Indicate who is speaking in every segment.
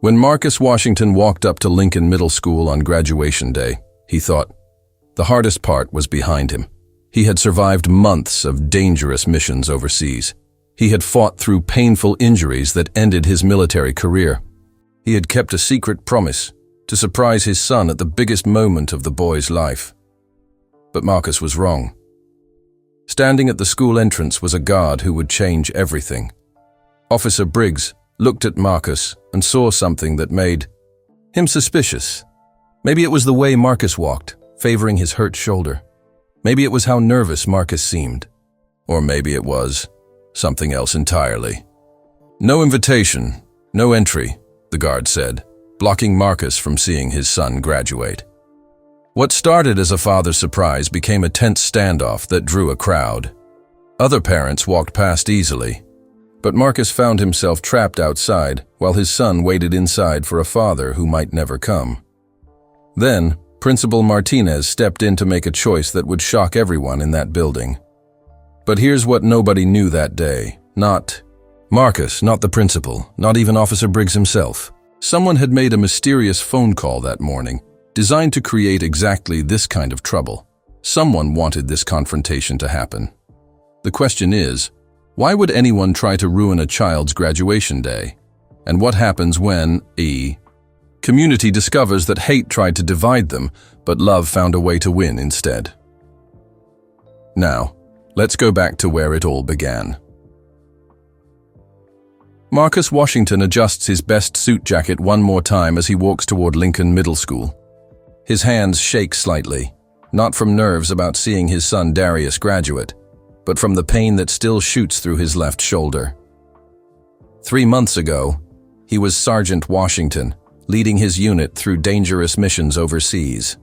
Speaker 1: When Marcus Washington walked up to Lincoln Middle School on graduation day, he thought, the hardest part was behind him. He had survived months of dangerous missions overseas. He had fought through painful injuries that ended his military career. He had kept a secret promise to surprise his son at the biggest moment of the boy's life. But Marcus was wrong. Standing at the school entrance was a guard who would change everything. Officer Briggs looked at Marcus and saw something that made him suspicious. Maybe it was the way Marcus walked, favoring his hurt shoulder. Maybe it was how nervous Marcus seemed. Or maybe it was something else entirely. "No invitation, no entry," the guard said, blocking Marcus from seeing his son graduate. What started as a father's surprise became a tense standoff that drew a crowd. Other parents walked past easily, but Marcus found himself trapped outside while his son waited inside for a father who might never come. Then, Principal Martinez stepped in to make a choice that would shock everyone in that building. But here's what nobody knew that day. Not Marcus, not the principal, not even Officer Briggs himself. Someone had made a mysterious phone call that morning, designed to create exactly this kind of trouble. Someone wanted this confrontation to happen. The question is, why would anyone try to ruin a child's graduation day? And what happens when a community discovers that hate tried to divide them, but love found a way to win instead? Now, let's go back to where it all began. Marcus Washington adjusts his best suit jacket one more time as he walks toward Lincoln Middle School. His hands shake slightly, not from nerves about seeing his son Darius graduate, but from the pain that still shoots through his left shoulder. 3 months ago, he was Sergeant Washington, leading his unit through dangerous missions overseas.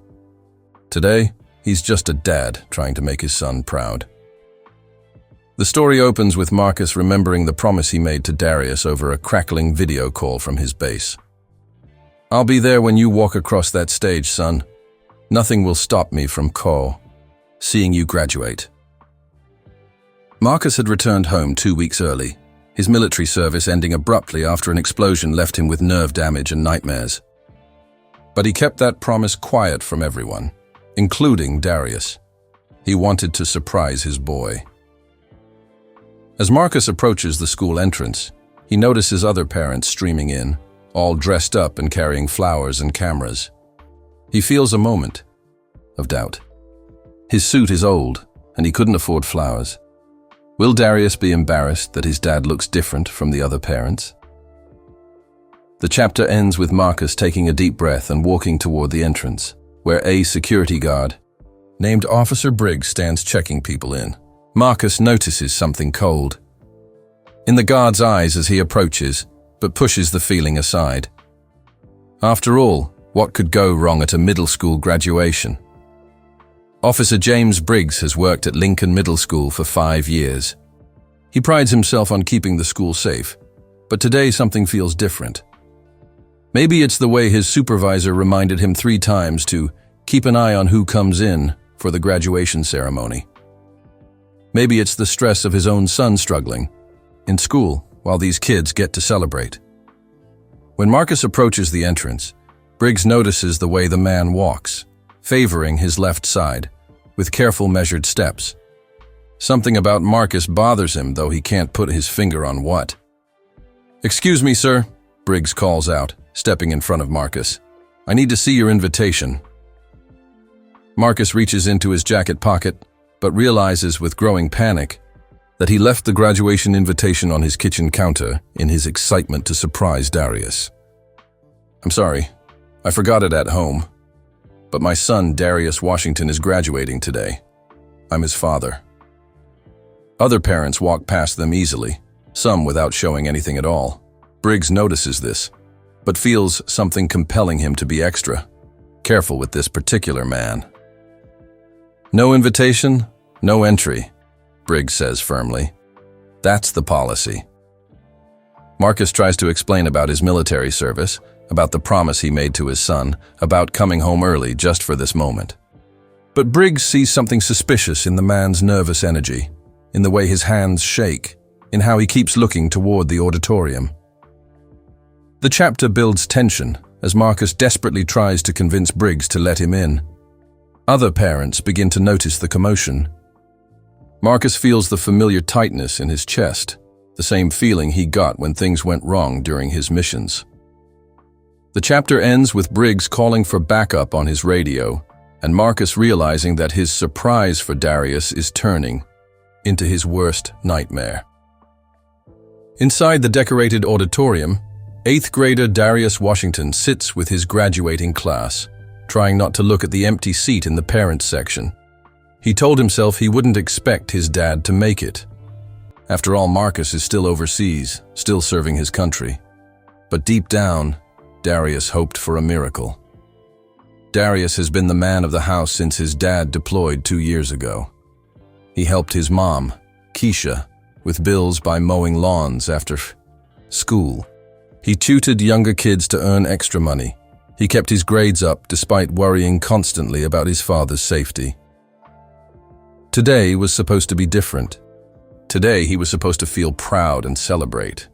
Speaker 1: Today, he's just a dad trying to make his son proud. The story opens with Marcus remembering the promise he made to Darius over a crackling video call from his base. "I'll be there when you walk across that stage, son. Nothing will stop me from seeing you graduate." Marcus had returned home 2 weeks early, his military service ending abruptly after an explosion left him with nerve damage and nightmares. But he kept that promise quiet from everyone, including Darius. He wanted to surprise his boy. As Marcus approaches the school entrance, he notices other parents streaming in, all dressed up and carrying flowers and cameras. He feels a moment of doubt. His suit is old, and he couldn't afford flowers. Will Darius be embarrassed that his dad looks different from the other parents? The chapter ends with Marcus taking a deep breath and walking toward the entrance, where a security guard named Officer Briggs stands checking people in. Marcus notices something cold in the guard's eyes as he approaches, but pushes the feeling aside. After all, what could go wrong at a middle school graduation? Officer James Briggs has worked at Lincoln Middle School for 5 years. He prides himself on keeping the school safe, but today something feels different. Maybe it's the way his supervisor reminded him 3 times to keep an eye on who comes in for the graduation ceremony. Maybe it's the stress of his own son struggling in school while these kids get to celebrate. When Marcus approaches the entrance, Briggs notices the way the man walks, favoring his left side, with careful measured steps. Something about Marcus bothers him, though he can't put his finger on what. "Excuse me, sir," Briggs calls out, stepping in front of Marcus. "I need to see your invitation." Marcus reaches into his jacket pocket, but realizes with growing panic that he left the graduation invitation on his kitchen counter in his excitement to surprise Darius. "I'm sorry, I forgot it at home. But my son, Darius Washington, is graduating today. I'm his father." Other parents walk past them easily, some without showing anything at all. Briggs notices this, but feels something compelling him to be extra careful with this particular man. "No invitation, no entry," Briggs says firmly. "That's the policy." Marcus tries to explain about his military service, about the promise he made to his son, about coming home early just for this moment. But Briggs sees something suspicious in the man's nervous energy, in the way his hands shake, in how he keeps looking toward the auditorium. The chapter builds tension as Marcus desperately tries to convince Briggs to let him in. Other parents begin to notice the commotion. Marcus feels the familiar tightness in his chest, the same feeling he got when things went wrong during his missions. The chapter ends with Briggs calling for backup on his radio, and Marcus realizing that his surprise for Darius is turning into his worst nightmare. Inside the decorated auditorium, 8th grader Darius Washington sits with his graduating class, trying not to look at the empty seat in the parents section. He told himself he wouldn't expect his dad to make it. After all, Marcus is still overseas, still serving his country. But deep down, Darius hoped for a miracle. Darius has been the man of the house since his dad deployed 2 years ago. He helped his mom, Keisha, with bills by mowing lawns after school. He tutored younger kids to earn extra money. He kept his grades up despite worrying constantly about his father's safety. Today was supposed to be different. Today he was supposed to feel proud and celebrate.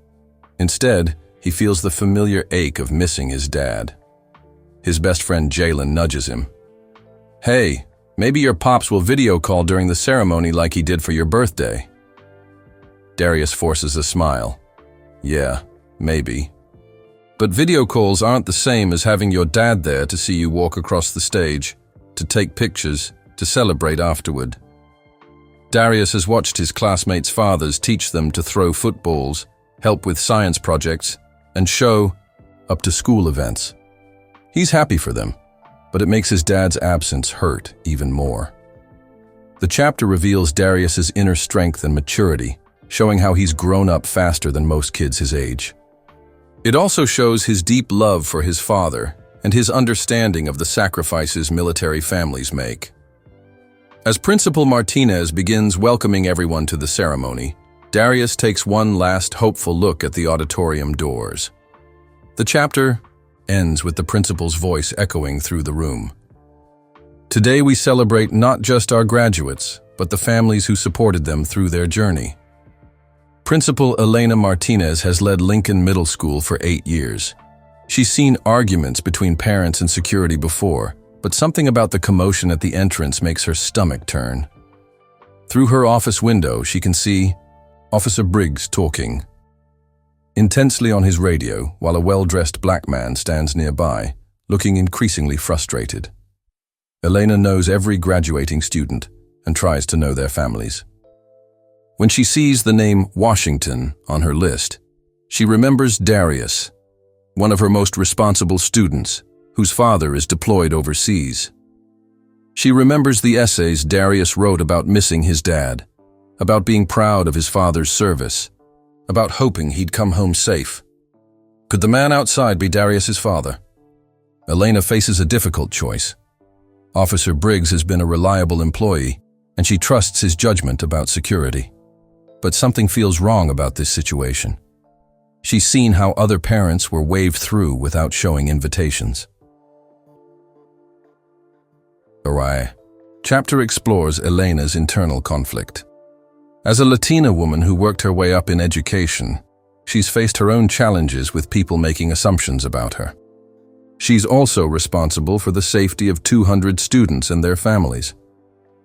Speaker 1: Instead, he feels the familiar ache of missing his dad. His best friend Jalen nudges him. "Hey, maybe your pops will video call during the ceremony like he did for your birthday." Darius forces a smile. "Yeah, maybe. But video calls aren't the same as having your dad there to see you walk across the stage, to take pictures, to celebrate afterward." Darius has watched his classmates' fathers teach them to throw footballs, help with science projects, and show up to school events. He's happy for them, but it makes his dad's absence hurt even more. The chapter reveals Darius's inner strength and maturity, showing how he's grown up faster than most kids his age. It also shows his deep love for his father and his understanding of the sacrifices military families make. As Principal Martinez begins welcoming everyone to the ceremony, Darius takes one last hopeful look at the auditorium doors. The chapter ends with the principal's voice echoing through the room. Today we celebrate not just our graduates, but the families who supported them through their journey. Principal Elena Martinez has led Lincoln Middle School for 8 years. She's seen arguments between parents and security before, but something about the commotion at the entrance makes her stomach turn. Through her office window, she can see Officer Briggs talking intensely on his radio while a well-dressed black man stands nearby, looking increasingly frustrated. Elena knows every graduating student and tries to know their families. When she sees the name Washington on her list, she remembers Darius, one of her most responsible students, whose father is deployed overseas. She remembers the essays Darius wrote about missing his dad, about being proud of his father's service, about hoping he'd come home safe. Could the man outside be Darius's father? Elena faces a difficult choice. Officer Briggs has been a reliable employee, and she trusts his judgment about security. But something feels wrong about this situation. She's seen how other parents were waved through without showing invitations. Arai. Chapter explores Elena's internal conflict. As a Latina woman who worked her way up in education, she's faced her own challenges with people making assumptions about her. She's also responsible for the safety of 200 students and their families.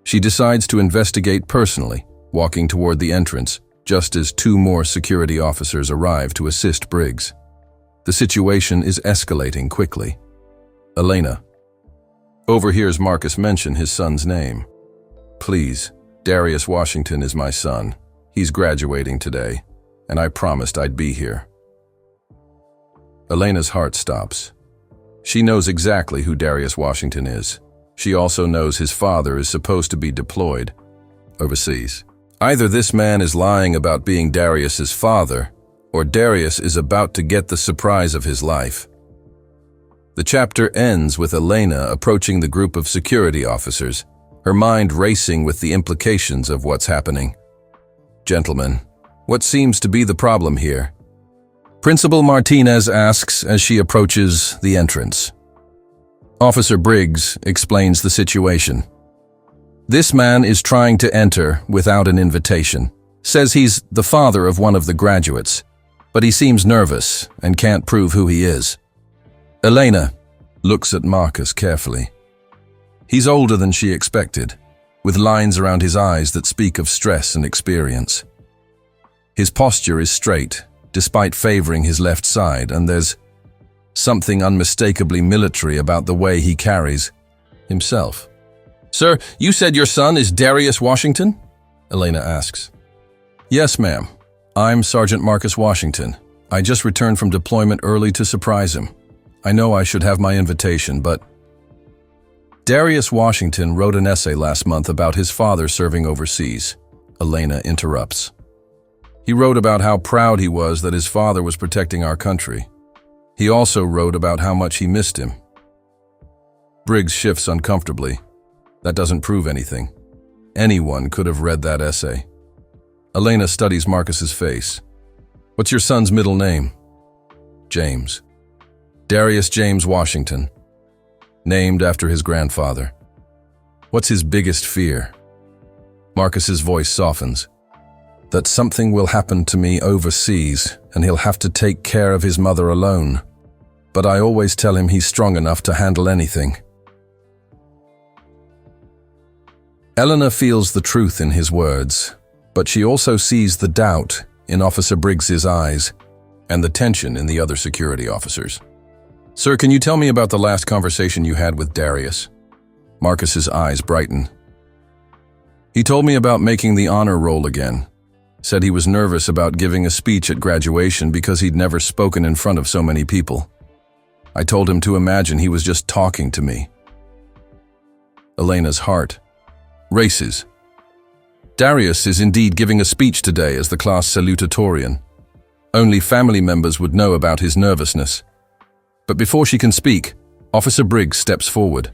Speaker 1: She decides to investigate personally, walking toward the entrance, just as 2 more security officers arrive to assist Briggs. The situation is escalating quickly. Elena overhears Marcus mention his son's name. "Please, Darius Washington is my son. He's graduating today, and I promised I'd be here." Elena's heart stops. She knows exactly who Darius Washington is. She also knows his father is supposed to be deployed overseas. Either this man is lying about being Darius's father, or Darius is about to get the surprise of his life. The chapter ends with Elena approaching the group of security officers, her mind racing with the implications of what's happening. "Gentlemen, what seems to be the problem here?" Principal Martinez asks as she approaches the entrance. Officer Briggs explains the situation. "This man is trying to enter without an invitation. Says he's the father of one of the graduates. but he seems nervous and can't prove who he is. Elena looks at Marcus carefully. He's older than she expected, with lines around his eyes that speak of stress and experience. His posture is straight, despite favoring his left side, and there's something unmistakably military about the way he carries himself. "Sir, you said your son is Darius Washington?" Elena asks. "Yes, ma'am. I'm Sergeant Marcus Washington. I just returned from deployment early to surprise him. I know I should have my invitation, but..." Darius Washington wrote an essay last month about his father serving overseas. Elena interrupts. He wrote about how proud he was that his father was protecting our country. He also wrote about how much he missed him. Briggs shifts uncomfortably. That doesn't prove anything. Anyone could have read that essay. Elena studies Marcus's face. "What's your son's middle name?" "James. Darius James Washington. Named after his grandfather." "What's his biggest fear?" Marcus's voice softens. "That something will happen to me overseas and he'll have to take care of his mother alone. But I always tell him he's strong enough to handle anything." Eleanor feels the truth in his words, but she also sees the doubt in Officer Briggs's eyes and the tension in the other security officers. "Sir, can you tell me about the last conversation you had with Darius?" Marcus's eyes brighten. "He told me about making the honor roll again. Said he was nervous about giving a speech at graduation because he'd never spoken in front of so many people. I told him to imagine he was just talking to me." Elena's heart races. Darius is indeed giving a speech today as the class salutatorian. Only family members would know about his nervousness. But before she can speak, Officer Briggs steps forward.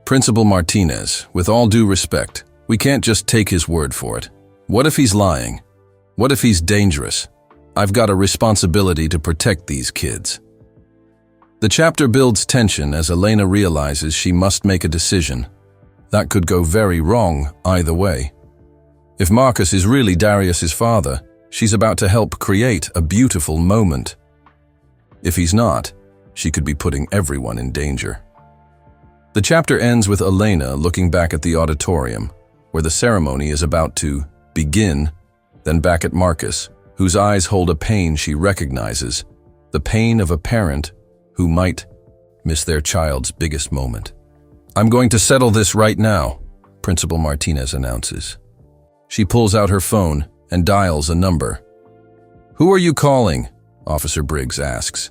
Speaker 1: "Principal Martinez, with all due respect, we can't just take his word for it. What if he's lying? What if he's dangerous? I've got a responsibility to protect these kids." The chapter builds tension as Elena realizes she must make a decision. That could go very wrong either way. If Marcus is really Darius's father, she's about to help create a beautiful moment. If he's not, she could be putting everyone in danger. The chapter ends with Elena looking back at the auditorium, where the ceremony is about to begin, then back at Marcus, whose eyes hold a pain she recognizes, the pain of a parent who might miss their child's biggest moment. "I'm going to settle this right now," Principal Martinez announces. She pulls out her phone and dials a number. "Who are you calling?" Officer Briggs asks.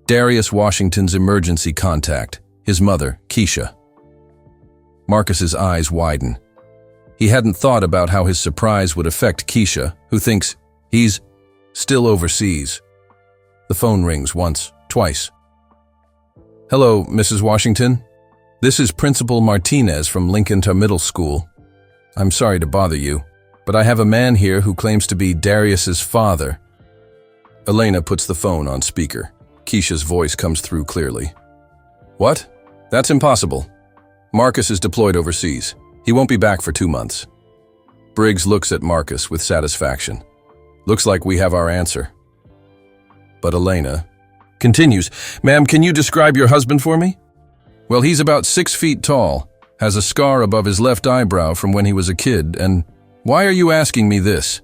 Speaker 1: "Darius Washington's emergency contact, his mother, Keisha." Marcus's eyes widen. He hadn't thought about how his surprise would affect Keisha, who thinks he's still overseas. The phone rings once, twice. "Hello, Mrs. Washington. This is Principal Martinez from Lincoln Middle School. I'm sorry to bother you, but I have a man here who claims to be Darius's father." Elena puts the phone on speaker. Keisha's voice comes through clearly. "What? That's impossible. Marcus is deployed overseas. He won't be back for 2 months." Briggs looks at Marcus with satisfaction. "Looks like we have our answer." But Elena continues, "Ma'am, can you describe your husband for me?" "Well, he's about 6 feet tall, has a scar above his left eyebrow from when he was a kid, and why are you asking me this?"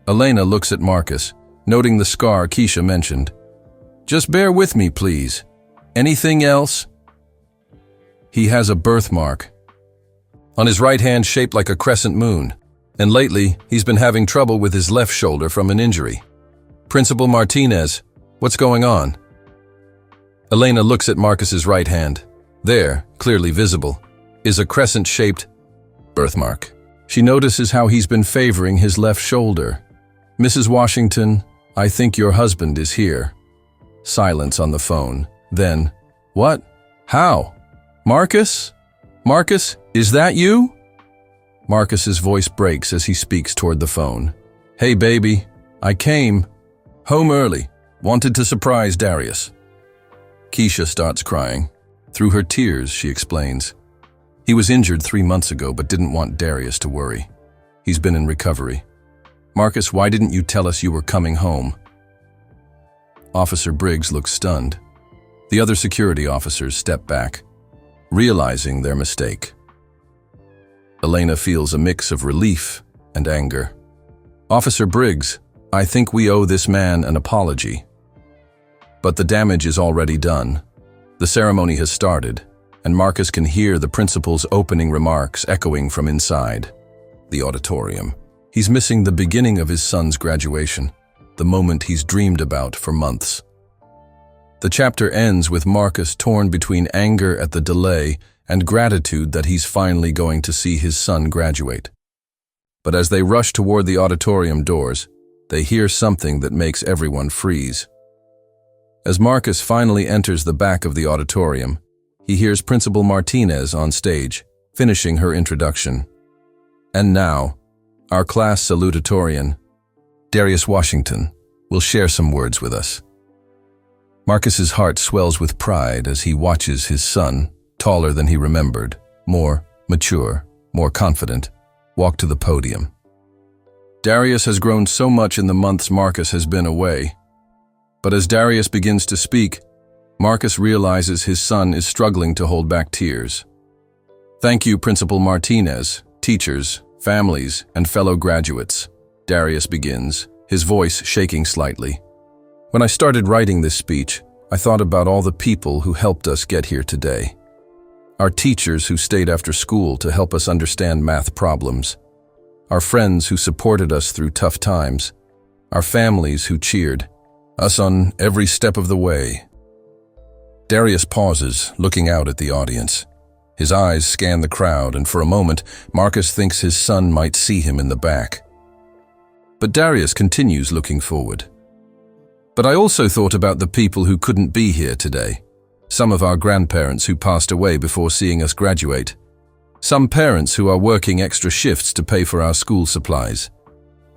Speaker 1: Elena looks at Marcus, noting the scar Keisha mentioned. "Just bear with me, please. Anything else?" "He has a birthmark on his right hand shaped like a crescent moon, and lately he's been having trouble with his left shoulder from an injury." "Principal Martinez, what's going on?" Elena looks at Marcus's right hand. There, clearly visible, is a crescent-shaped birthmark. She notices how he's been favoring his left shoulder. "Mrs. Washington, I think your husband is here." Silence on the phone. Then, "What? How? Marcus? Marcus, is that you?" Marcus's voice breaks as he speaks toward the phone. "Hey, baby, I came home early. Wanted to surprise Darius." Keisha starts crying. Through her tears, she explains. "He was injured 3 months ago but didn't want Darius to worry. He's been in recovery. Marcus, why didn't you tell us you were coming home? Officer Briggs looks stunned. The other security officers step back, realizing their mistake. Elena feels a mix of relief and anger. "Officer Briggs, I think we owe this man an apology." But the damage is already done. The ceremony has started, and Marcus can hear the principal's opening remarks echoing from inside the auditorium. He's missing the beginning of his son's graduation, the moment he's dreamed about for months. The chapter ends with Marcus torn between anger at the delay and gratitude that he's finally going to see his son graduate. But as they rush toward the auditorium doors, they hear something that makes everyone freeze. As Marcus finally enters the back of the auditorium, he hears Principal Martinez on stage, finishing her introduction. And now, our class salutatorian, Darius Washington, will share some words with us. Marcus's heart swells with pride as he watches his son, taller than he remembered, more mature, more confident, walk to the podium. Darius has grown so much in the months Marcus has been away. But as Darius begins to speak, Marcus realizes his son is struggling to hold back tears. "Thank you, Principal Martinez, teachers, families, and fellow graduates," Darius begins, his voice shaking slightly. "When I started writing this speech, I thought about all the people who helped us get here today. Our teachers who stayed after school to help us understand math problems. Our friends who supported us through tough times. Our families who cheered us on every step of the way." Darius pauses, looking out at the audience. His eyes scan the crowd, and for a moment, Marcus thinks his son might see him in the back. But Darius continues looking forward. "But I also thought about the people who couldn't be here today. Some of our grandparents who passed away before seeing us graduate. Some parents who are working extra shifts to pay for our school supplies.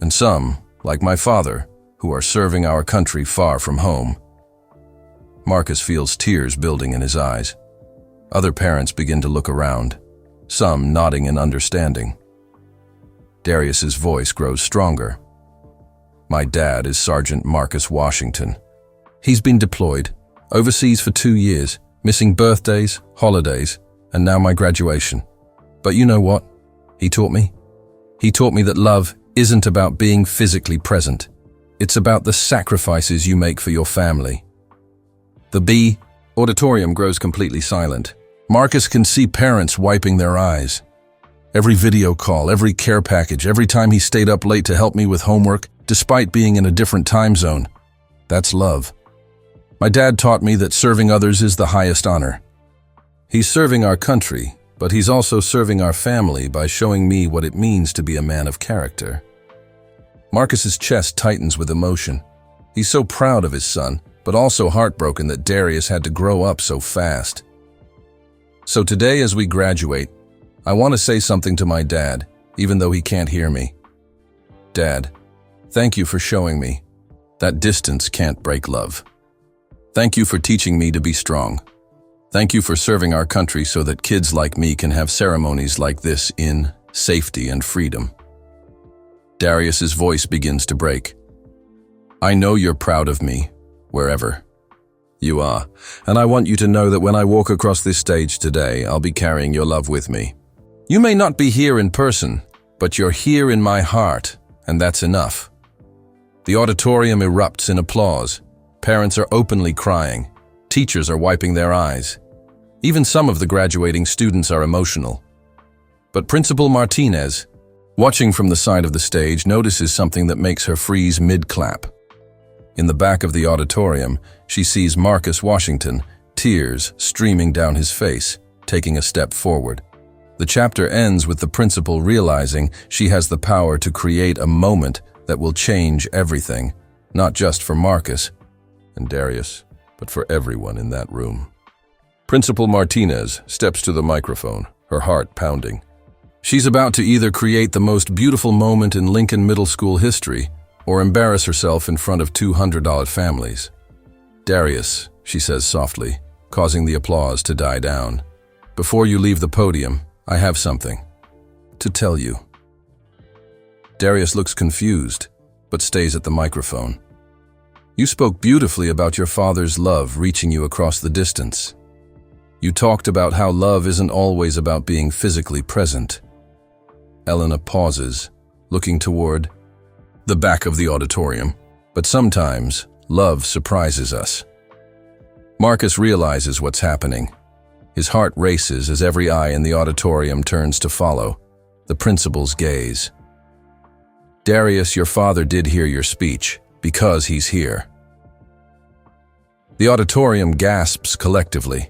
Speaker 1: And some, like my father, who are serving our country far from home." Marcus feels tears building in his eyes. Other parents begin to look around, some nodding in understanding. Darius's voice grows stronger. "My dad is Sergeant Marcus Washington. He's been deployed, overseas for 2 years, missing birthdays, holidays, and now my graduation. But you know what? He taught me. He taught me that love isn't about being physically present. It's about the sacrifices you make for your family." The auditorium grows completely silent. Marcus can see parents wiping their eyes. Every video call, every care package, every time he stayed up late to help me with homework, despite being in a different time zone. That's love. My dad taught me that serving others is the highest honor. He's serving our country, but he's also serving our family by showing me what it means to be a man of character. Marcus's chest tightens with emotion. He's so proud of his son, but also heartbroken that Darius had to grow up so fast. So today, as we graduate, I want to say something to my dad, even though he can't hear me. Dad, thank you for showing me that distance can't break love. Thank you for teaching me to be strong. Thank you for serving our country so that kids like me can have ceremonies like this in safety and freedom." Darius's voice begins to break. "I know you're proud of me, wherever you are, and I want you to know that when I walk across this stage today, I'll be carrying your love with me. You may not be here in person, but you're here in my heart, and that's enough." The auditorium erupts in applause. Parents are openly crying. Teachers are wiping their eyes. Even some of the graduating students are emotional. But Principal Martinez, watching from the side of the stage, notices something that makes her freeze mid-clap. In the back of the auditorium, she sees Marcus Washington, tears streaming down his face, taking a step forward. The chapter ends with the principal realizing she has the power to create a moment that will change everything, not just for Marcus and Darius, but for everyone in that room. Principal Martinez steps to the microphone, her heart pounding. She's about to either create the most beautiful moment in Lincoln Middle School history or embarrass herself in front of $200 families. "Darius," she says softly, causing the applause to die down. "Before you leave the podium, I have something to tell you." Darius looks confused, but stays at the microphone. You spoke beautifully about your father's love reaching you across the distance. You talked about how love isn't always about being physically present. Elena pauses, looking toward the back of the auditorium. But sometimes, love surprises us. Marcus realizes what's happening. His heart races as every eye in the auditorium turns to follow the principal's gaze. Darius, your father did hear your speech, because he's here. The auditorium gasps collectively.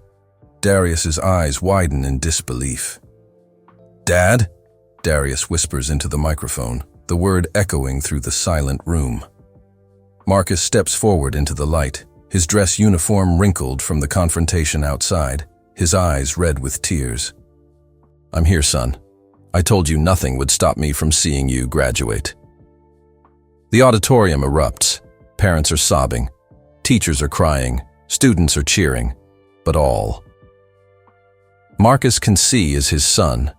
Speaker 1: Darius's eyes widen in disbelief. Dad? Darius whispers into the microphone, the word echoing through the silent room. Marcus steps forward into the light, his dress uniform wrinkled from the confrontation outside, his eyes red with tears. I'm here, son. I told you nothing would stop me from seeing you graduate. The auditorium erupts. Parents are sobbing. Teachers are crying. Students are cheering. But all Marcus can see is his son.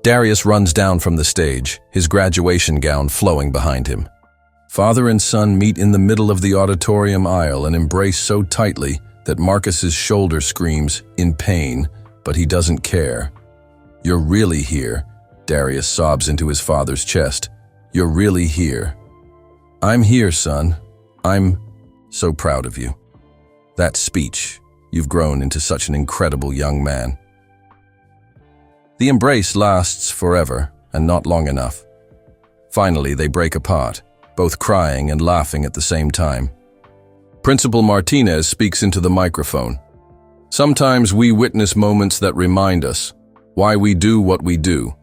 Speaker 1: Darius runs down from the stage, his graduation gown flowing behind him. Father and son meet in the middle of the auditorium aisle and embrace so tightly that Marcus's shoulder screams in pain, but he doesn't care. You're really here, Darius sobs into his father's chest. You're really here. I'm here, son. I'm so proud of you. That speech, you've grown into such an incredible young man. The embrace lasts forever, and not long enough. Finally, they break apart, both crying and laughing at the same time. Principal Martinez speaks into the microphone. Sometimes we witness moments that remind us why we do what we do.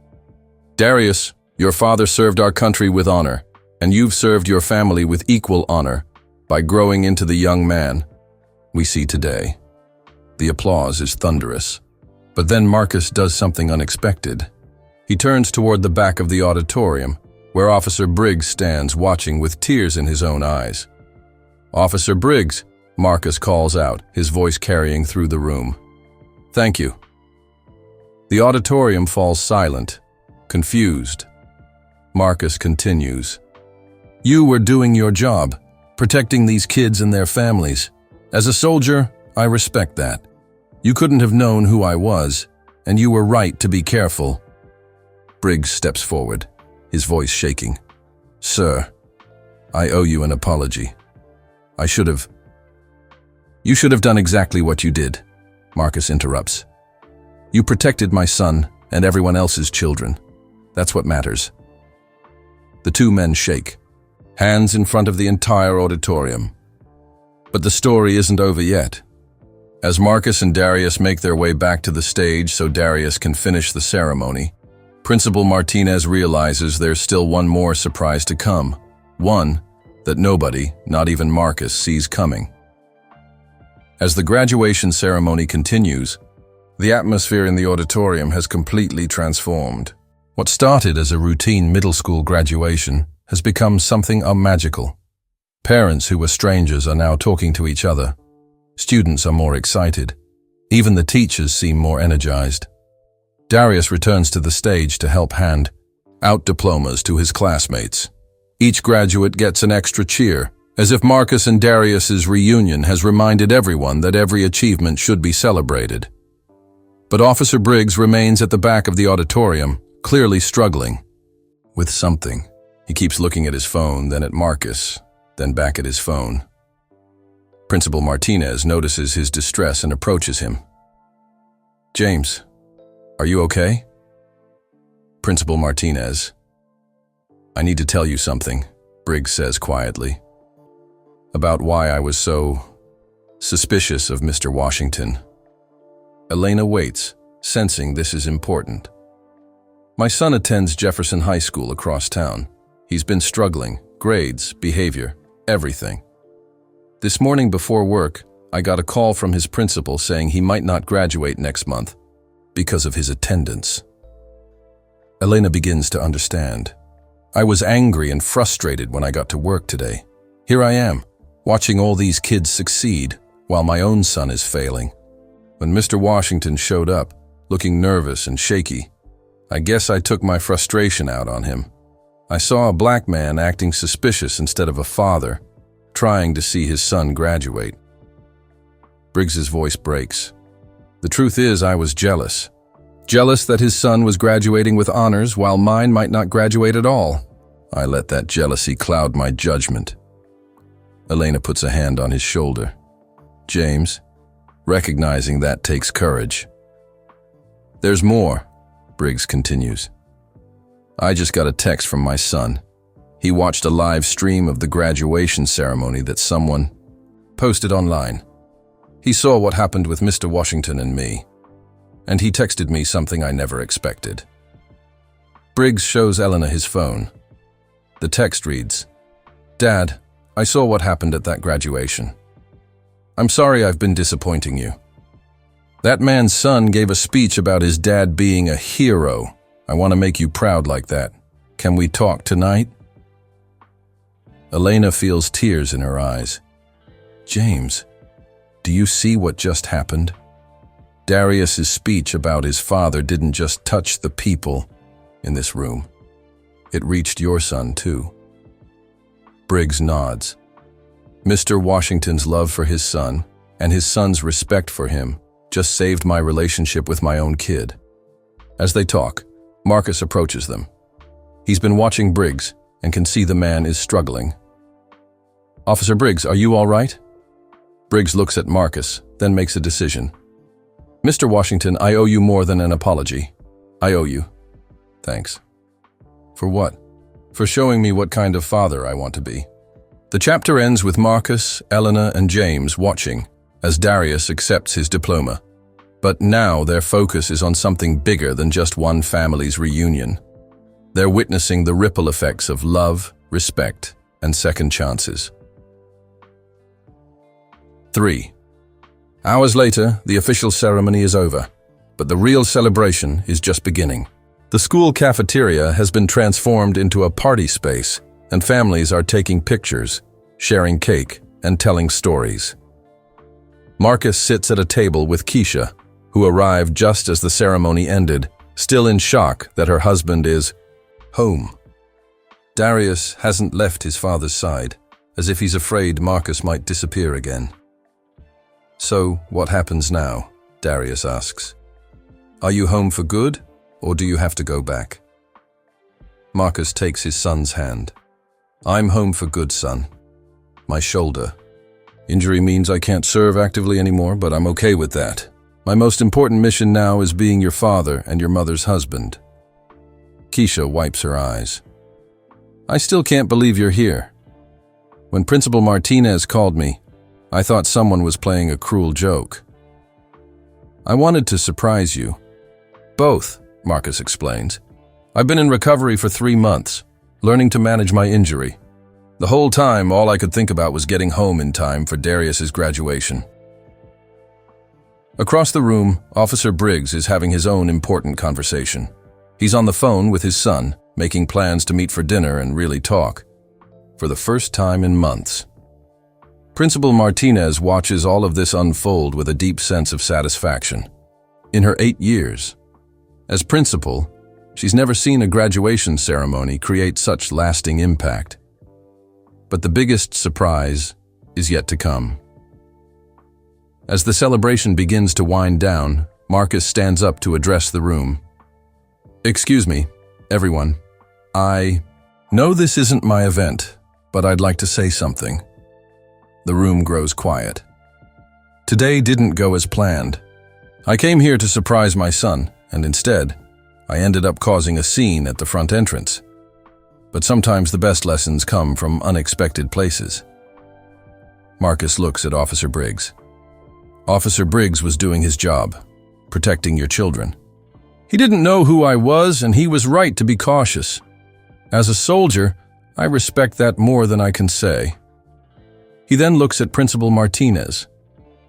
Speaker 1: Darius, your father served our country with honor, and you've served your family with equal honor by growing into the young man we see today. The applause is thunderous. But then Marcus does something unexpected. He turns toward the back of the auditorium, where Officer Briggs stands watching with tears in his own eyes. Officer Briggs, Marcus calls out, his voice carrying through the room. Thank you. The auditorium falls silent, confused. Marcus continues. You were doing your job, protecting these kids and their families. As a soldier, I respect that. You couldn't have known who I was, and you were right to be careful. Briggs steps forward, his voice shaking. Sir, I owe you an apology. You should have done exactly what you did, Marcus interrupts. You protected my son and everyone else's children. That's what matters. The two men shake, hands in front of the entire auditorium. But the story isn't over yet. As Marcus and Darius make their way back to the stage so Darius can finish the ceremony, Principal Martinez realizes there's still one more surprise to come. One that nobody, not even Marcus, sees coming. As the graduation ceremony continues, the atmosphere in the auditorium has completely transformed. What started as a routine middle school graduation has become something magical. Parents who were strangers are now talking to each other. Students are more excited. Even the teachers seem more energized. Darius returns to the stage to help hand out diplomas to his classmates. Each graduate gets an extra cheer, as if Marcus and Darius's reunion has reminded everyone that every achievement should be celebrated. But Officer Briggs remains at the back of the auditorium, clearly struggling with something. He keeps looking at his phone, then at Marcus, then back at his phone. Principal Martinez notices his distress and approaches him. James, are you okay? Principal Martinez. I need to tell you something, Briggs says quietly, about why I was so suspicious of Mr. Washington. Elena waits, sensing this is important. My son attends Jefferson High School across town. He's been struggling, grades, behavior, everything. This morning before work, I got a call from his principal saying he might not graduate next month because of his attendance. Elena begins to understand. I was angry and frustrated when I got to work today. Here I am, watching all these kids succeed while my own son is failing. When Mr. Washington showed up, looking nervous and shaky, I guess I took my frustration out on him. I saw a black man acting suspicious instead of a father, trying to see his son graduate. Briggs's voice breaks. The truth is, I was jealous. Jealous that his son was graduating with honors while mine might not graduate at all. I let that jealousy cloud my judgment. Elena puts a hand on his shoulder. James, recognizing that takes courage. There's more, Briggs continues. I just got a text from my son. He watched a live stream of the graduation ceremony that someone posted online. He saw what happened with Mr. Washington and me, and he texted me something I never expected. Briggs shows Elena his phone. The text reads, Dad, I saw what happened at that graduation. I'm sorry I've been disappointing you. That man's son gave a speech about his dad being a hero. I want to make you proud like that. Can we talk tonight? Elena feels tears in her eyes. James, do you see what just happened? Darius's speech about his father didn't just touch the people in this room. It reached your son, too. Briggs nods. Mr. Washington's love for his son and his son's respect for him just saved my relationship with my own kid. As they talk, Marcus approaches them. He's been watching Briggs and can see the man is struggling. Officer Briggs, are you all right? Briggs looks at Marcus, then makes a decision. Mr. Washington, I owe you more than an apology. I owe you. Thanks. For what? For showing me what kind of father I want to be. The chapter ends with Marcus, Elena, and James watching as Darius accepts his diploma. But now their focus is on something bigger than just one family's reunion. They're witnessing the ripple effects of love, respect, and second chances. 3. Hours later, the official ceremony is over, but the real celebration is just beginning. The school cafeteria has been transformed into a party space, and families are taking pictures, sharing cake, and telling stories. Marcus sits at a table with Keisha, who arrived just as the ceremony ended, still in shock that her husband is home. Darius hasn't left his father's side, as if he's afraid Marcus might disappear again. So, what happens now? Darius asks. Are you home for good, or do you have to go back? Marcus takes his son's hand. I'm home for good, son. My shoulder. Injury means I can't serve actively anymore, but I'm okay with that. My most important mission now is being your father and your mother's husband. Keisha wipes her eyes. I still can't believe you're here. When Principal Martinez called me, I thought someone was playing a cruel joke. I wanted to surprise you. Both, Marcus explains. I've been in recovery for 3 months, learning to manage my injury. The whole time, all I could think about was getting home in time for Darius's graduation. Across the room, Officer Briggs is having his own important conversation. He's on the phone with his son, making plans to meet for dinner and really talk. For the first time in months. Principal Martinez watches all of this unfold with a deep sense of satisfaction. In her 8 years as principal, she's never seen a graduation ceremony create such lasting impact. But the biggest surprise is yet to come. As the celebration begins to wind down, Marcus stands up to address the room. Excuse me, everyone. I know this isn't my event, but I'd like to say something. The room grows quiet. Today didn't go as planned. I came here to surprise my son, and instead, I ended up causing a scene at the front entrance. But sometimes the best lessons come from unexpected places. Marcus looks at Officer Briggs. Officer Briggs was doing his job, protecting your children. He didn't know who I was, and he was right to be cautious. As a soldier, I respect that more than I can say. He then looks at Principal Martinez.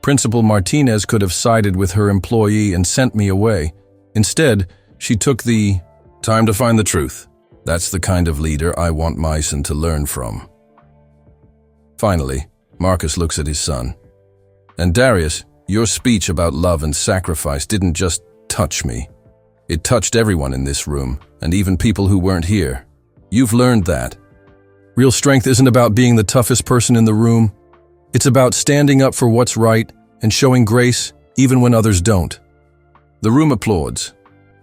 Speaker 1: Principal Martinez could have sided with her employee and sent me away. Instead, she took the time to find the truth. That's the kind of leader I want my son to learn from. Finally, Marcus looks at his son. And Darius, your speech about love and sacrifice didn't just touch me. It touched everyone in this room, and even people who weren't here. You've learned that. Real strength isn't about being the toughest person in the room. It's about standing up for what's right and showing grace even when others don't. The room applauds,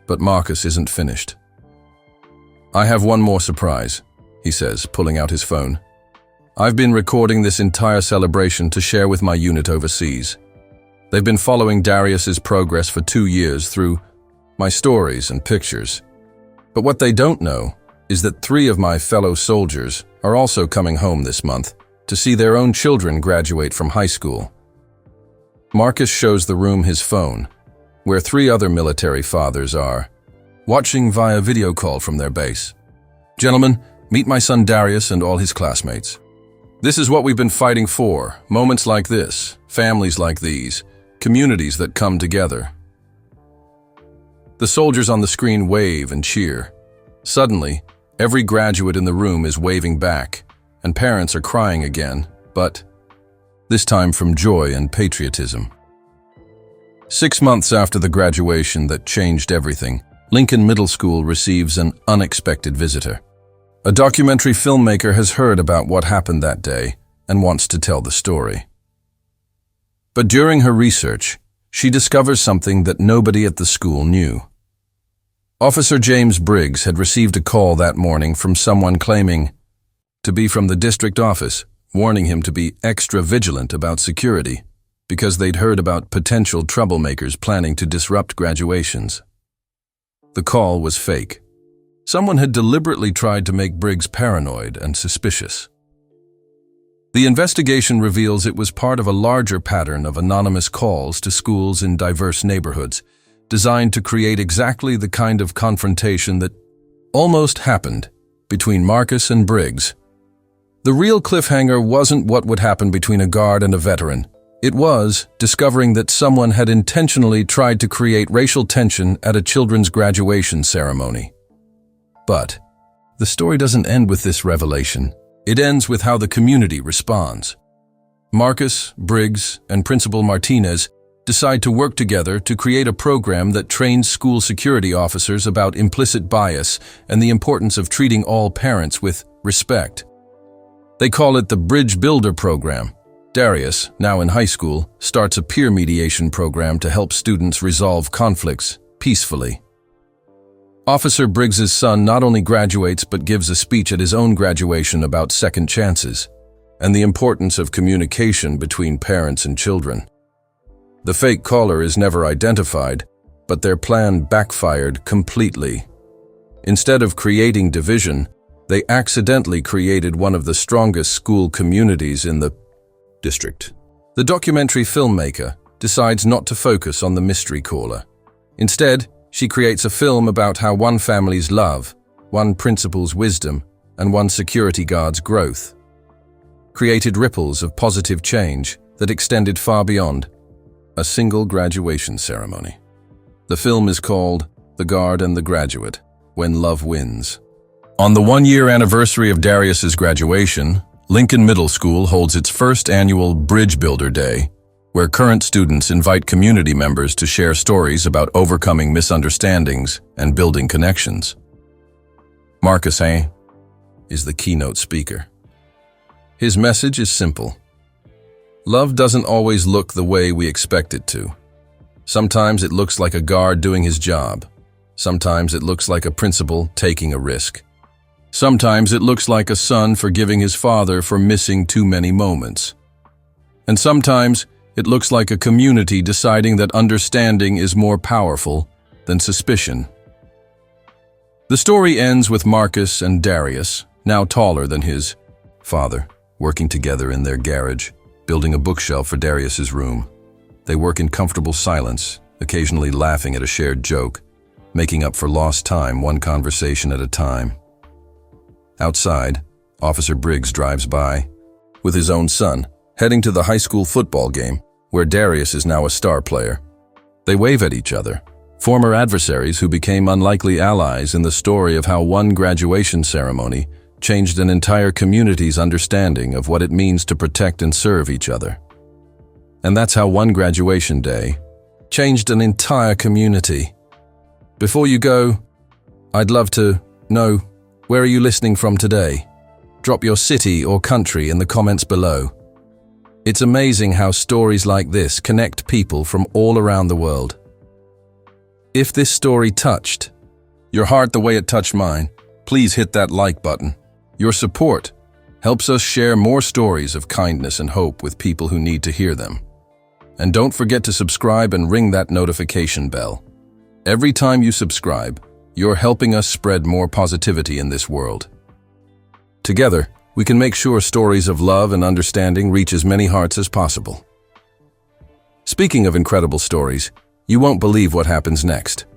Speaker 1: but Marcus isn't finished. "I have one more surprise," he says, pulling out his phone. "I've been recording this entire celebration to share with my unit overseas. They've been following Darius's progress for 2 years through my stories and pictures. But what they don't know is that 3 of my fellow soldiers are also coming home this month to see their own children graduate from high school." Marcus shows the room his phone, where 3 other military fathers are, watching via video call from their base. "Gentlemen, meet my son Darius and all his classmates. This is what we've been fighting for, moments like this, families like these, communities that come together." The soldiers on the screen wave and cheer. Suddenly, every graduate in the room is waving back, and parents are crying again, but this time from joy and patriotism. 6 months after the graduation that changed everything, Lincoln Middle School receives an unexpected visitor. A documentary filmmaker has heard about what happened that day and wants to tell the story. But during her research, she discovers something that nobody at the school knew. Officer James Briggs had received a call that morning from someone claiming to be from the district office, warning him to be extra vigilant about security because they'd heard about potential troublemakers planning to disrupt graduations. The call was fake. Someone had deliberately tried to make Briggs paranoid and suspicious. The investigation reveals it was part of a larger pattern of anonymous calls to schools in diverse neighborhoods, designed to create exactly the kind of confrontation that almost happened between Marcus and Briggs. The real cliffhanger wasn't what would happen between a guard and a veteran. It was discovering that someone had intentionally tried to create racial tension at a children's graduation ceremony. But the story doesn't end with this revelation. It ends with how the community responds. Marcus, Briggs, and Principal Martinez decide to work together to create a program that trains school security officers about implicit bias and the importance of treating all parents with respect. They call it the Bridge Builder Program. Darius, now in high school, starts a peer mediation program to help students resolve conflicts peacefully. Officer Briggs's son not only graduates but gives a speech at his own graduation about second chances and the importance of communication between parents and children. The fake caller is never identified, but their plan backfired completely. Instead of creating division, they accidentally created one of the strongest school communities in the district. The documentary filmmaker decides not to focus on the mystery caller. Instead, she creates a film about how one family's love, one principal's wisdom, and one security guard's growth created ripples of positive change that extended far beyond a single graduation ceremony. The film is called The Guard and the Graduate, When Love Wins. On the 1-year anniversary of Darius's graduation, Lincoln Middle School holds its first annual Bridge Builder Day, where current students invite community members to share stories about overcoming misunderstandings and building connections. Marcus is the keynote speaker. His message is simple. Love doesn't always look the way we expect it to. Sometimes it looks like a guard doing his job. Sometimes it looks like a principal taking a risk. Sometimes it looks like a son forgiving his father for missing too many moments. And sometimes it looks like a community deciding that understanding is more powerful than suspicion. The story ends with Marcus and Darius, now taller than his father, working together in their garage, building a bookshelf for Darius's room. They work in comfortable silence, occasionally laughing at a shared joke, making up for lost time one conversation at a time. Outside, Officer Briggs drives by, with his own son, heading to the high school football game, where Darius is now a star player. They wave at each other, former adversaries who became unlikely allies in the story of how one graduation ceremony changed an entire community's understanding of what it means to protect and serve each other. And that's how one graduation day changed an entire community. Before you go, I'd love to know, where are you listening from today? Drop your city or country in the comments below. It's amazing how stories like this connect people from all around the world. If this story touched your heart the way it touched mine, please hit that like button. Your support helps us share more stories of kindness and hope with people who need to hear them. And don't forget to subscribe and ring that notification bell. Every time you subscribe, you're helping us spread more positivity in this world. Together, we can make sure stories of love and understanding reach as many hearts as possible. Speaking of incredible stories, you won't believe what happens next.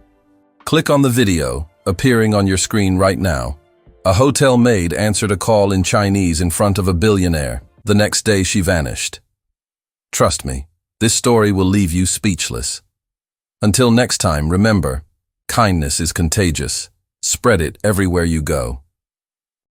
Speaker 1: Click on the video appearing on your screen right now. A hotel maid answered a call in Chinese in front of a billionaire. The next day she vanished. Trust me, this story will leave you speechless. Until next time, remember, kindness is contagious. Spread it everywhere you go.